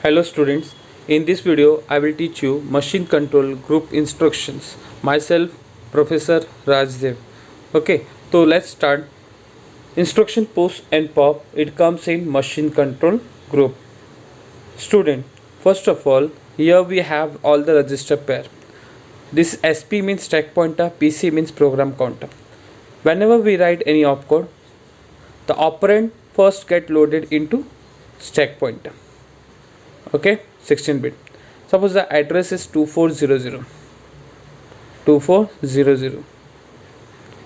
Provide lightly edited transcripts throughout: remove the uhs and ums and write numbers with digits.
Hello students, in this video I will teach you machine control group instructions. Myself Professor Rajdev. Okay, so let's start. Instruction push and pop, it comes in machine control group. Student, first of all, here we have all the register pair. This SP means stack pointer, PC means program counter. Whenever we write any opcode, the operand first get loaded into stack pointer. Okay, 16 bit. Suppose the address is 2400.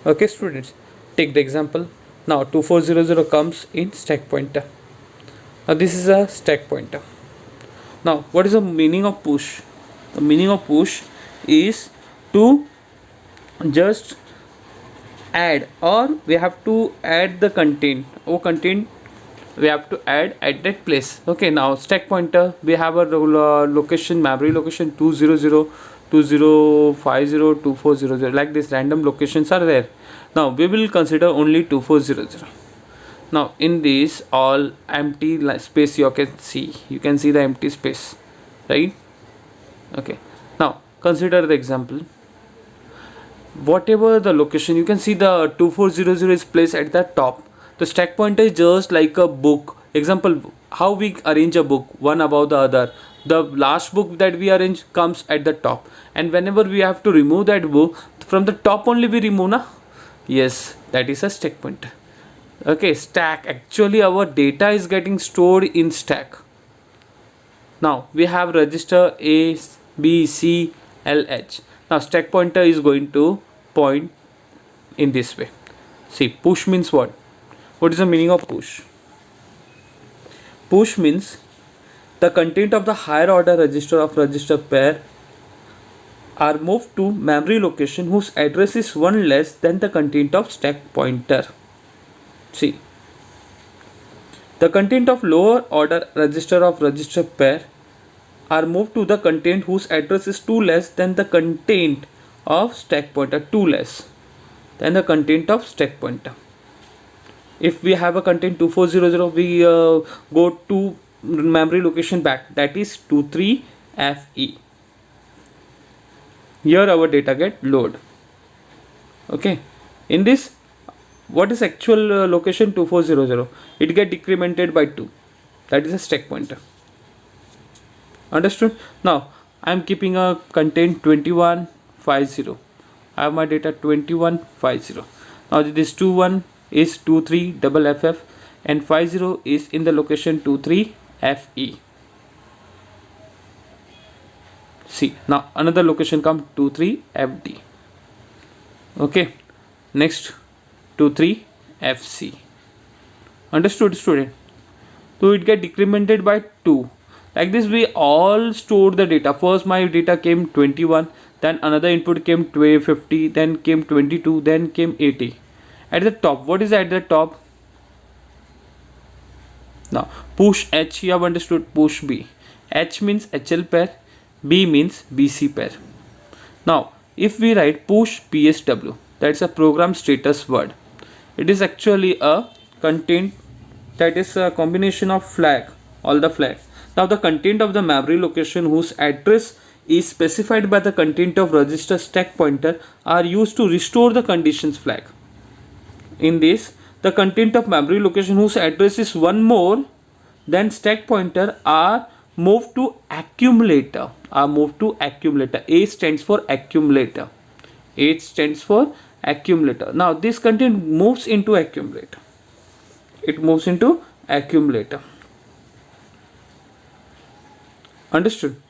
Okay students, take the example. Now 2400 comes in stack pointer. Now this is a stack pointer. Now what is the meaning of push? The meaning of push is to just add, or we have to add the content or content we have to add at that place. Okay, now stack pointer, we have a location, memory location 200, 2050, 2400, like this random locations are there. Now we will consider only 2400. Now in this all empty space you can see the empty space, right? Okay, now consider the example. Whatever the location, you can see the 2400 is placed at the top. The stack pointer is just like a book. Example, how we arrange a book one above the other. The last book that we arrange comes at the top, and whenever we have to remove that book, from the top only we remove, na? Yes, that is a stack pointer. Okay, stack, actually our data is getting stored in stack. Now we have register A, B, C, L, H. Now stack pointer is going to point in this way. See, push means what? What is the meaning of push? Push means the content of the higher order register of register pair are moved to memory location whose address is one less than the content of stack pointer. See, the content of lower order register of register pair are moved to the content whose address is 2 less than the content of stack pointer, 2 less than the content of stack pointer. If we have a content 2400, we go to memory location back, that is 23FE. Here our data get load. Okay, in this, what is actual location 2400? It get decremented by 2, that is a stack pointer. Understood? Now I am keeping a content 2150. I have my data 2150. Now this 21 is 23FF and 50 is in the location 23FE. See, now another location come 23FD. Okay, next 23FC. Understood, student? So it get decremented by 2. Like this we all stored the data. First my data came 21, then another input came 50, then came 22, then came 80. At the top, what is at the top? Now push H, you have understood. Push B. H means HL pair, B means BC pair. Now if we write push PSW, that's a program status word. It is actually a content, that is a combination of flag, all the flags. Now the content of the memory location whose address is specified by the content of register stack pointer are used to restore the conditions flag. In this, the content of memory location whose address is one more than stack pointer are moved to accumulator. A stands for accumulator. H stands for accumulator. Now this content moves into accumulator. It moves into accumulator. Understood?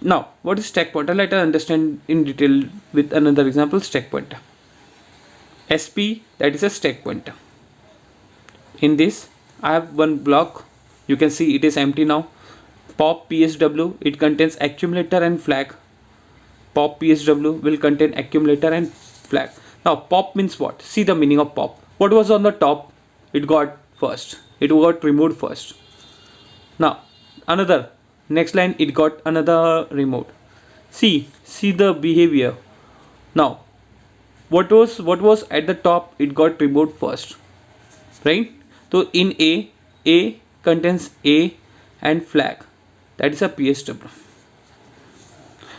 Now what is stack pointer? Let us understand in detail with another example. Stack pointer. SP, that is a stack pointer. In this I have one block, you can see it is empty now. Pop PSW, it contains accumulator and flag. Pop PSW will contain accumulator and flag. Now pop means what? See the meaning of pop. What was on the top? It got removed first. Now another, next line, it got another removed. See the behavior. Now what was at the top, it got removed first, right? So in A contains A and flag. that is a PSW.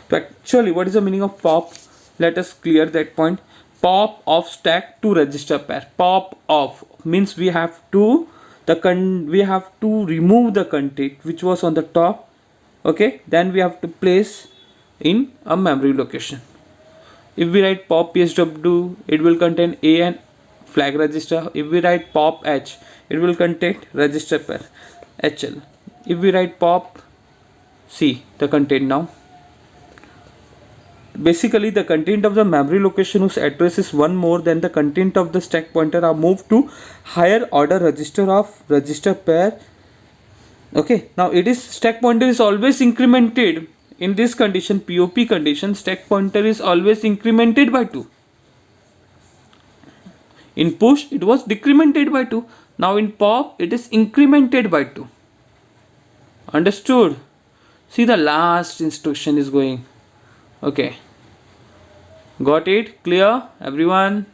So actually, what is the meaning of pop? Let us clear that point. Pop of stack to register pair. Pop off means we have to remove the content which was on the top. Okay, then we have to place in a memory location. If we write pop PSW, it will contain A and flag register. If we write pop H, it will contain register pair HL. If we write pop C, the content now. Basically, the content of the memory location whose address is one more than the content of the stack pointer are moved to higher order register of register pair. Okay, now it is stack pointer is always incremented. In this condition, POP condition, stack pointer is always incremented by 2. In push, it was decremented by 2. Now in pop, it is incremented by 2. Understood? See, the last instruction is going. Okay. Got it? Clear? Everyone?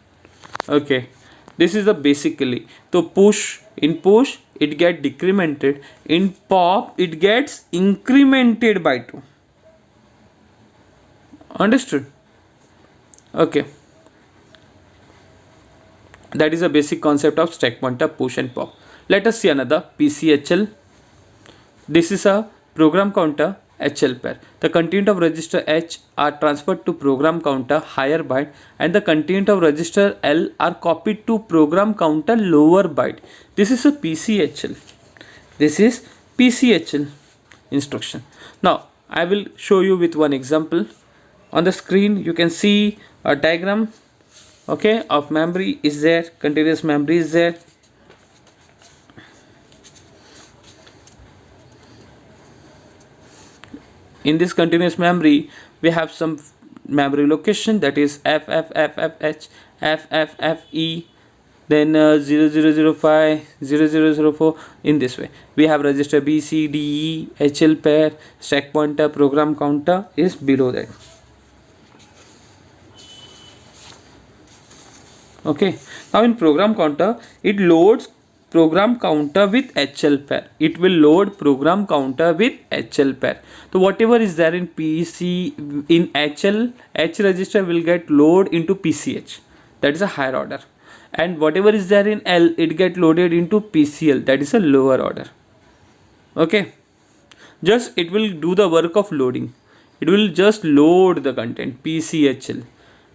Okay. This is the basically. So push, in push, it gets decremented. In pop, it gets incremented by 2. Understood? Okay. That is a basic concept of stack pointer, push and pop. Let us see another PCHL. This is a program counter HL pair. The content of register H are transferred to program counter higher byte and the content of register L are copied to program counter lower byte. This is a PCHL. This is PCHL instruction. Now I will show you with one example. On the screen you can see a diagram, okay, of memory is there, continuous memory is there. In this continuous memory we have some memory location, that is FFFFH, FFFE, then 0005, 0004. In this way we have register B, C, D, E, HL pair, stack pointer, program counter is below that. Okay, now in program counter it loads program counter with HL pair. It will load program counter with HL pair. So whatever is there in PC in HL, H register will get load into PCH, that is a higher order, and whatever is there in L, it get loaded into PCL, that is a lower order. Okay, just it will do the work of loading. It will just load the content PCHL.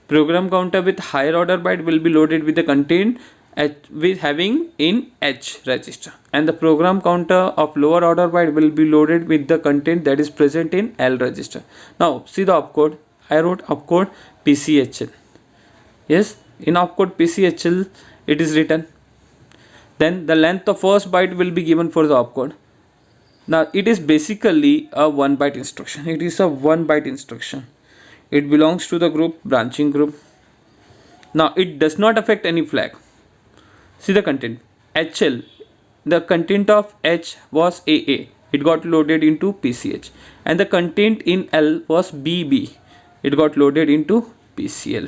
Program counter with higher order byte will be loaded with the content with having in H register, and the program counter of lower order byte will be loaded with the content that is present in L register. Now see the opcode. I wrote opcode PCHL. Yes, in opcode PCHL it is written. Then the length of first byte will be given for the opcode. Now it is basically a 1 byte instruction. It is a 1 byte instruction. It belongs to the group branching group. Now it does not affect any flag. See the content HL, the content of H was AA, it got loaded into PCH, and the content in L was BB, it got loaded into PCL.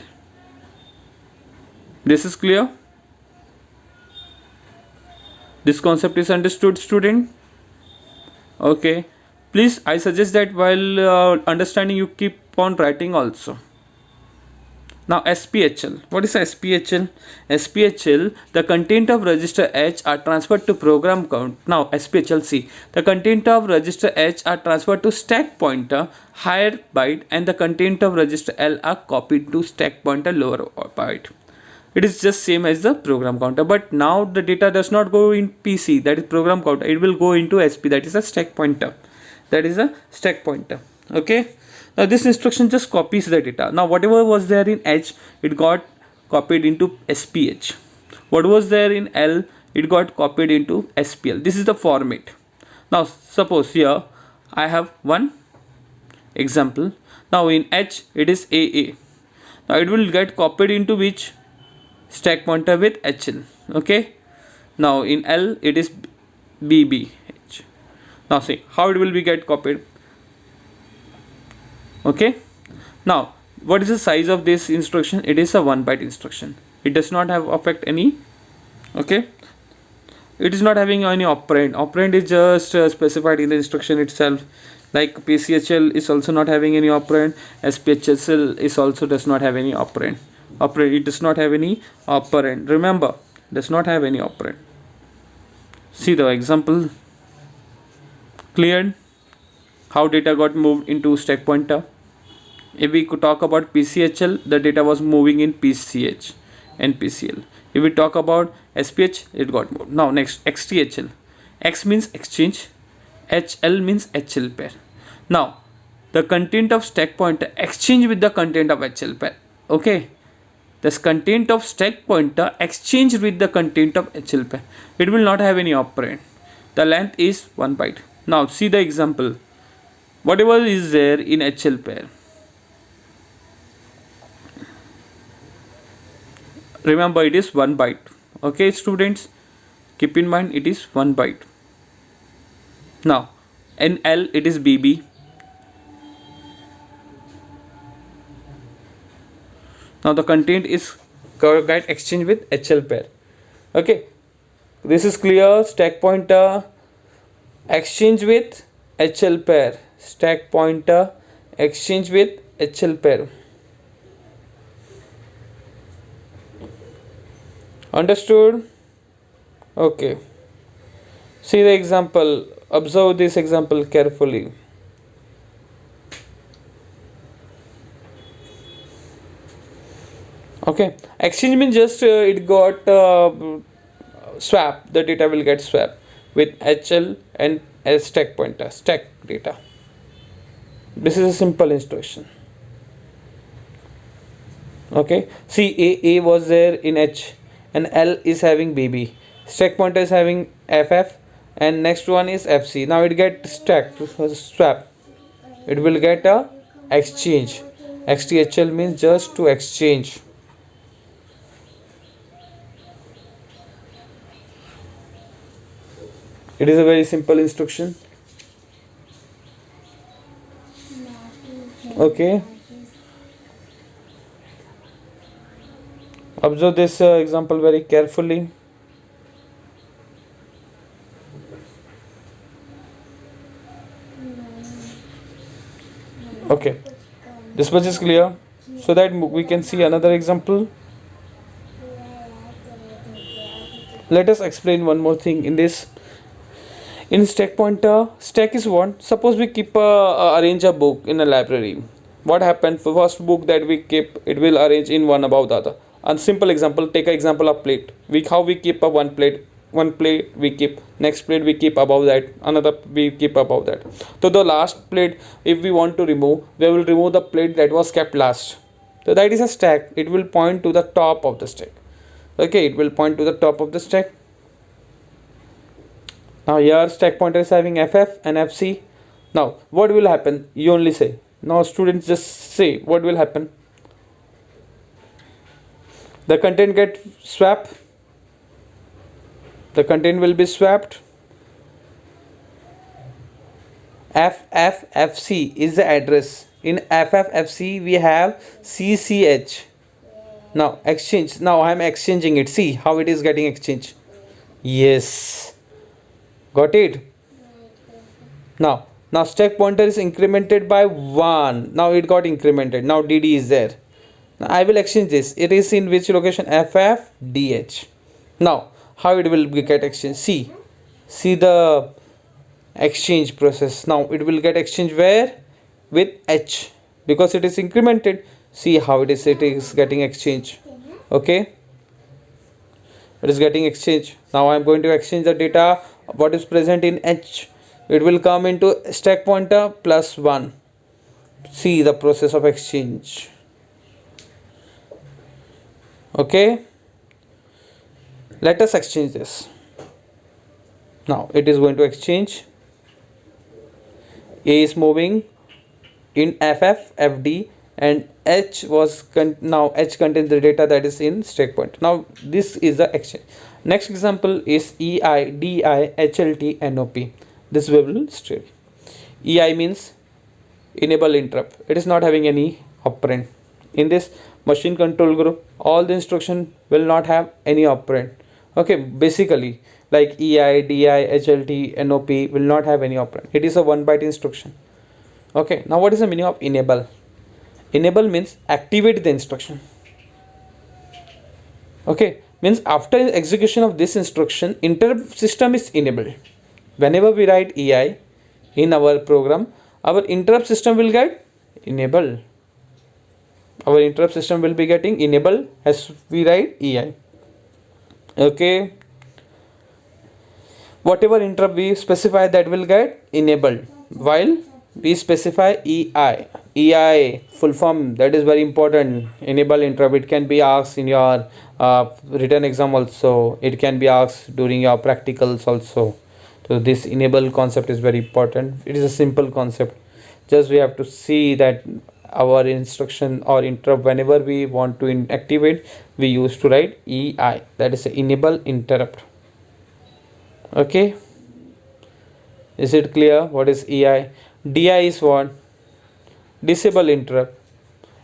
This is clear? This concept is understood, student? Okay, please, I suggest that while understanding you keep on writing also. Now SPHL. What is SPHL? SPHL, the content of register H are transferred to program count. Now SPHL C, the content of register H are transferred to stack pointer higher byte and the content of register L are copied to stack pointer lower byte. It is just same as the program counter, but now the data does not go in PC, that is program counter. It will go into SP, that is a stack pointer. That is a stack pointer. Okay. Now this instruction just copies the data. Now whatever was there in H, it got copied into SPH. What was there in L, it got copied into SPL. This is the format. Now suppose here I have one example. Now in H it is AA. Now it will get copied into which? Stack pointer with HL. Okay. Now in L it is BBH. Now see how it will be get copied. Okay, now what is the size of this instruction? It is a 1 byte instruction. It does not have affect any. Okay, It is not having any operand. Operand is just specified in the instruction itself. Like PCHL is also not having any operand. SPHSL is also does not have any operand. Operand, it does not have any operand. Remember, does not have any operand. See the example. Cleared? How data got moved into stack pointer. If we could talk about PCHL, the data was moving in PCH and PCL. If we talk about SPH, it got moved. Now next, XTHL. X means exchange, HL means HL pair. Now the content of stack pointer exchange with the content of HL pair. Okay, this content of stack pointer exchange with the content of HL pair. It will not have any operand. The length is 1 byte. Now see the example. Whatever is there in HL pair. Remember, it is 1 byte. Okay, students, keep in mind it is 1 byte. Now in L it is BB. Now the content is get exchange with HL pair. Okay, this is clear. Stack pointer exchange with HL pair. Stack pointer exchange with HL pair. Understood? Okay. See the example. Observe this example carefully. Okay. Exchange means just it got swap. The data will get swapped with HL and as stack pointer. Stack data. This is a simple instruction. Okay. See, A was there in H. And L is having BB. Stack pointer is having FF, and next one is FC. Now it get stacked, swap. It will get a exchange. XTHL means just to exchange. It is a very simple instruction. Okay. Observe this example very carefully. Okay, this much is clear. So that we can see another example. Let us explain one more thing in this. In stack pointer, stack is what? Suppose we keep arrange a book in a library. What happened? For first book that we keep, it will arrange in one above the other. A simple example, take an example of plate. How we keep a one plate we keep, next plate we keep above that, another we keep above that. So the last plate, if we want to remove, we will remove the plate that was kept last. So that is a stack. It will point to the top of the stack. Okay, it will point to the top of the stack. Now here stack pointer is having FF and FC. Now what will happen? You only say. Now students just say what will happen. The content get swapped. The content will be swapped. FFFC is the address. In FFFC we have CCH. Now exchange. Now I am exchanging it. See how it is getting exchanged. Yes. Got it? Now stack pointer is incremented by 1. Now it got incremented. Now DD is there. Now I will exchange this. It is in which location? FFDH. Now how it will get exchanged? See the exchange process. Now it will get exchanged where? With H, because it is incremented. See how it is getting exchanged. Okay, it is getting exchanged. Now I am going to exchange the data what is present in H. It will come into stack pointer plus 1. See the process of exchange. Okay, let us exchange this. Now it is going to exchange. A is moving in FFFD and H was now H contains the data that is in stack point. Now this is the exchange. Next example is EI, DI, HLT, NOP. This we will study. EI means enable interrupt. It is not having any operand. In this machine control group, all the instruction will not have any operand. Okay, basically like EI, DI, HLT, NOP will not have any operand. It is a 1 byte instruction. Okay, now what is the meaning of enable? Enable means activate the instruction. Okay, means after execution of this instruction, interrupt system is enabled. Whenever we write EI in our program, our interrupt system will get enabled. Our interrupt system will be getting enabled as we write EI. Okay, whatever interrupt we specify, that will get enabled, while we specify EI. EI full form, that is very important. Enable interrupt, it can be asked in your written exam also, it can be asked during your practicals also. So this enable concept is very important. It is a simple concept, just we have to see that our instruction or interrupt, whenever we want to activate, we used to write EI, that is enable interrupt. Okay, is it clear what is EI? DI is what? Disable interrupt.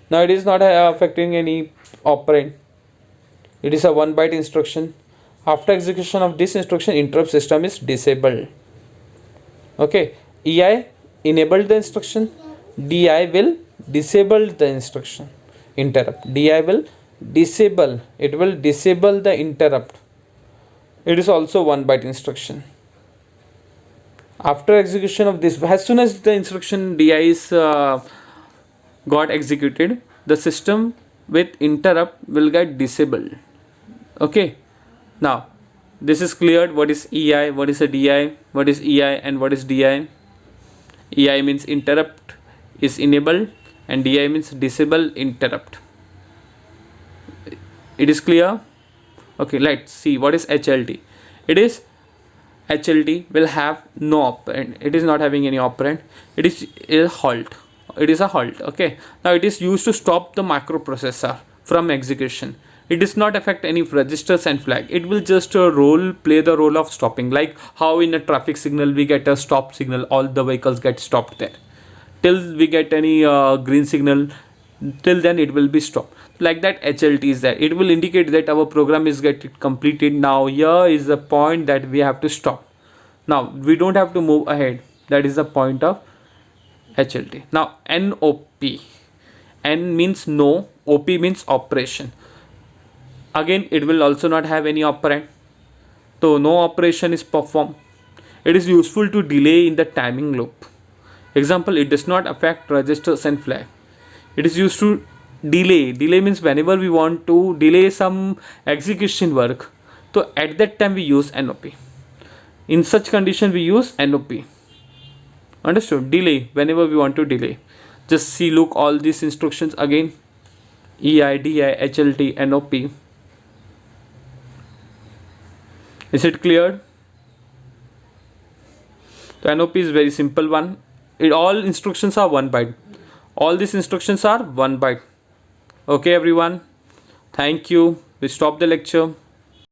Now it is not affecting any operand, it is a 1 byte instruction. After execution of this instruction, interrupt system is disabled. Okay, EI enabled the instruction, DI will disable the instruction interrupt. DI will disable, it will disable the interrupt. It is also 1 byte instruction. After execution of this, as soon as the instruction DI is got executed, the system with interrupt will get disabled. Okay, now this is cleared. What is EI, what is a DI, what is EI, and what is DI? EI means interrupt is enabled, and DI means disable interrupt. It is clear? Okay, let's see what is HLT. It is HLT will have no operand. It is not having any operand. It is a halt. It is a halt. Okay, now it is used to stop the microprocessor from execution. It does not affect any registers and flag. It will just play the role of stopping, like how in a traffic signal we get a stop signal, all the vehicles get stopped there till we get any green signal. Till then it will be stopped. Like that HLT is there. It will indicate that our program is getting completed. Now here is the point that we have to stop. Now we don't have to move ahead. That is the point of HLT. Now NOP. N means no, OP means operation. Again, it will also not have any operand, so no operation is performed. It is useful to delay in the timing loop. Example, it does not affect registers and flag. It is used to delay. Delay means whenever we want to delay some execution work, so at that time we use NOP. In such condition we use NOP. Understood? Delay, whenever we want to delay. Just see, look all these instructions again. EI, DI, HLT, NOP. Is it clear? The NOP is very simple one. All instructions are 1 byte. All these instructions are 1 byte. Okay everyone, thank you. We stop the lecture.